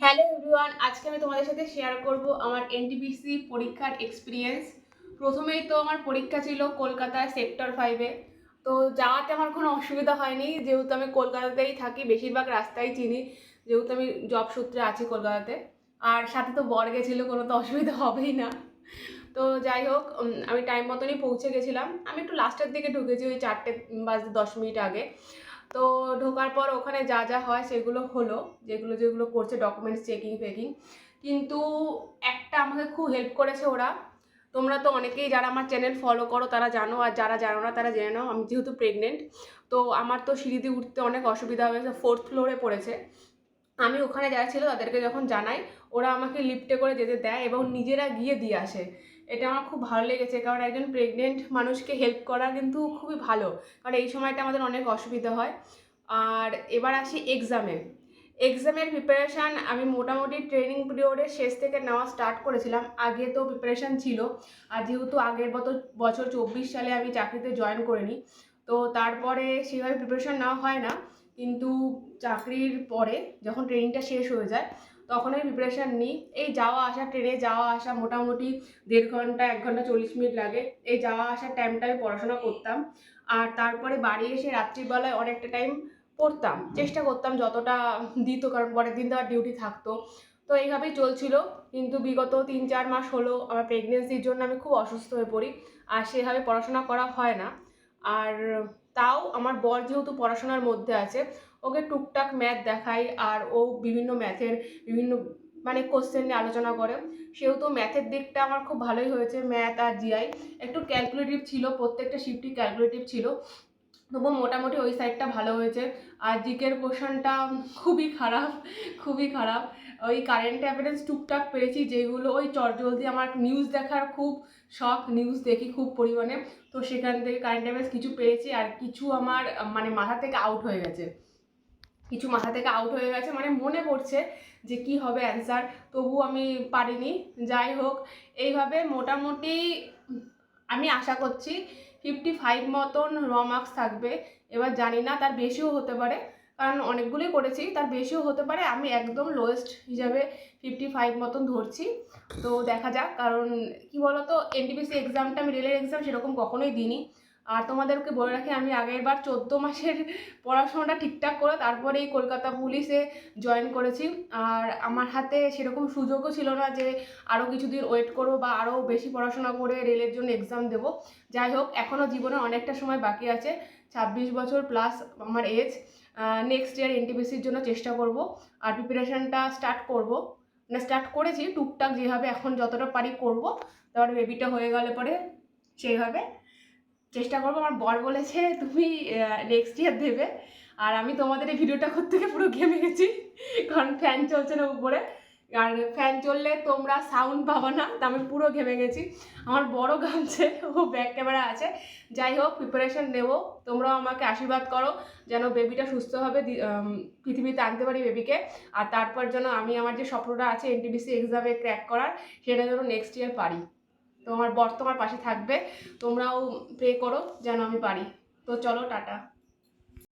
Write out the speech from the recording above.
Hello everyone, আজকে আমি তোমাদের সাথে শেয়ার করব আমার এনটিপিসি পরীক্ষার এক্সপিরিয়েন্স। প্রথমেই তো আমার পরীক্ষা ছিল কলকাতায় সেক্টর 5-এ। তো যাওয়াতে আমার কোনো অসুবিধা হয়নি, যেহেতু আমি কলকাতাতেই থাকি, বেশিরভাগ রাস্তাই চিনি, যেহেতু আমি জব সূত্রে আছি কলকাতাতে। আর সাথে তো বর গেছিলো, কোনো তো অসুবিধা হবেই না। তো যাই হোক, আমি টাইম মতনই পৌঁছে গেছিলাম। আমি একটু লাস্টের দিকে ঢুকেছি, ওই 4:10 আগে। তো ঢোকার পর ওখানে যা যা হয় সেগুলো হলো, যেগুলো যেগুলো করছে ডকুমেন্টস চেকিং ফেকিং। কিন্তু একটা আমাকে খুব হেল্প করেছে ওরা। তোমরা তো অনেকেই যারা আমার চ্যানেল ফলো করো তারা জানো, আর যারা জানো না তারা জেনে নাও। আমি যেহেতু প্রেগনেন্ট, তো আমার তো সিঁড়ি দিয়ে উঠতে অনেক অসুবিধা হয়েছে, 4th ফ্লোরে পড়েছে। আমি ওখানে যারা ছিল তাদেরকে যখন জানাই, ওরা আমাকে লিফটে করে যেতে দেয় এবং নিজেরা গিয়ে দিয়ে আসে। এটা আমার খুব ভালো লেগেছে, কারণ একজন প্রেগনেন্ট মানুষকে হেল্প করা কিন্তু খুবই ভালো, কারণ এই সময়টা আমাদের অনেক অসুবিধা হয়। আর এবার আসি এক্সামের প্রিপারেশান আমি মোটামুটি ট্রেনিং পিরিয়ডের শেষ থেকে নেওয়া স্টার্ট করেছিলাম। আগে তো প্রিপারেশান ছিল, আর যেহেতু আগের বছর 24 সালে আমি চাকরিতে জয়েন করিনি, তো তারপরে সেভাবে প্রিপারেশান নেওয়া হয় না। কিন্তু চাকরির পরে যখন ট্রেনিংটা শেষ হয়ে যায় তখন আমি প্রিপারেশান নিই। এই যাওয়া আসা, ট্রেনে যাওয়া আসা মোটামুটি 1.5 ঘন্টা 1 ঘন্টা 40 মিনিট লাগে। এই যাওয়া আসার টাইমটা আমি পড়াশোনা করতাম। আর তারপরে বাড়ি এসে রাত্রিবেলায় অনেকটা টাইম পড়তাম, চেষ্টা করতাম যতটা দিত, কারণ পরের দিন তো আর ডিউটি থাকতো। তো এইভাবেই চলছিল। কিন্তু বিগত 3-4 মাস হলো আমার প্রেগনেন্সির জন্য আমি খুব অসুস্থ হয়ে পড়ি, আর সেভাবে পড়াশোনা করা হয় না। আর তাও আমার বর যেহেতু পড়াশোনার মধ্যে আছে, ওকে টুকটাক ম্যাথ দেখাই, আর ও বিভিন্ন ম্যাথের বিভিন্ন মানে কোশ্চেন নিয়ে আলোচনা করে। সেহেতু ম্যাথের দিকটা আমার খুব ভালোই হয়েছে। ম্যাথ আর জিআই একটু ক্যালকুলেটিভ ছিল, প্রত্যেকটা শিফটই ক্যালকুলেটিভ ছিল, তবুও মোটামুটি ওই সাইডটা ভালো হয়েছে। আর জিকের পোর্শনটা খুবই খারাপ, খুবই খারাপ। ওই কারেন্ট অ্যাফেয়ার্স টুকটাক পেরেছি, যেগুলো ওই চটজলদি আমার নিউজ দেখার খুব শখ, নিউজ দেখি খুব পরিমাণে। তো সেখান থেকে কারেন্ট অ্যাফেয়ার্স কিছু পেরেছি, আর কিছু আমার মানে মাথা থেকে আউট হয়ে গেছে, মানে মনে পড়ছে যে কি হবে অ্যান্সার, তবু আমি পারিনি। যাই হোক, এইভাবে মোটামুটি আমি আশা করছি 55 মতন র মার্কস থাকবে। এবার জানি না, তার বেশিও হতে পারে, কারণ অনেকগুলোই করেছি, তার বেশিও হতে পারে। আমি একদম লোয়েস্ট হিসাবে 55 মতন ধরছি। তো দেখা যাক, কারণ কি বলতো, এনটিপিসি এক্সামটা আমি রেলের এক্সাম সেরকম কখনোই দিইনি। আর তোমাদেরকে বলে রাখি, আমি আগের বার 14 মাসের পড়াশোনাটা ঠিকঠাক করে তারপরে এই কলকাতা পুলিশে জয়েন করেছি। আর আমার হাতে সেরকম সুযোগও ছিল না যে আরও কিছুদিন ওয়েট করবো বা আরও বেশি পড়াশোনা করে রেলের জন্য এক্সাম দেবো। যাই হোক, এখনও জীবনে অনেকটা সময় বাকি আছে, 26 বছর প্লাস আমার এজ। নেক্সট ইয়ার এনটিপিসির জন্য চেষ্টা করব, আর প্রিপারেশানটা স্টার্ট করব, মানে স্টার্ট করেছি টুকটাক, যেভাবে এখন যতটা পারি করব। তারপরে বেবিটা হয়ে গেলে পরে সেইভাবে চেষ্টা করবো। আমার বর বলেছে তুমি নেক্সট ইয়ার দেবে। আর আমি তোমাদের এই ভিডিওটা করতে গিয়ে পুরো ঘেমে গেছি, কারণ ফ্যান চলছে না উপরে, আর ফ্যান চললে তোমরা সাউন্ড পাবা না, তা আমি পুরো ঘেমে গেছি। আমার বড় ঘামছে, ও ব্যাক ক্যামেরা আছে। যাই হোক, প্রিপারেশন নেবো, তোমরাও আমাকে আশীর্বাদ করো যেন বেবিটা সুস্থভাবে পৃথিবীতে আনতে পারি বেবিকে। আর তারপর যেন আমি আমার যে স্বপ্নটা আছে এনটিপিসি এক্সামে ক্র্যাক করার, সেটা যেন নেক্সট ইয়ার পারি। তো আমার বর তোমার পাশে থাকবে, তোমরাও প্রে করো যেন আমি পারি। তো চলো, টাটা।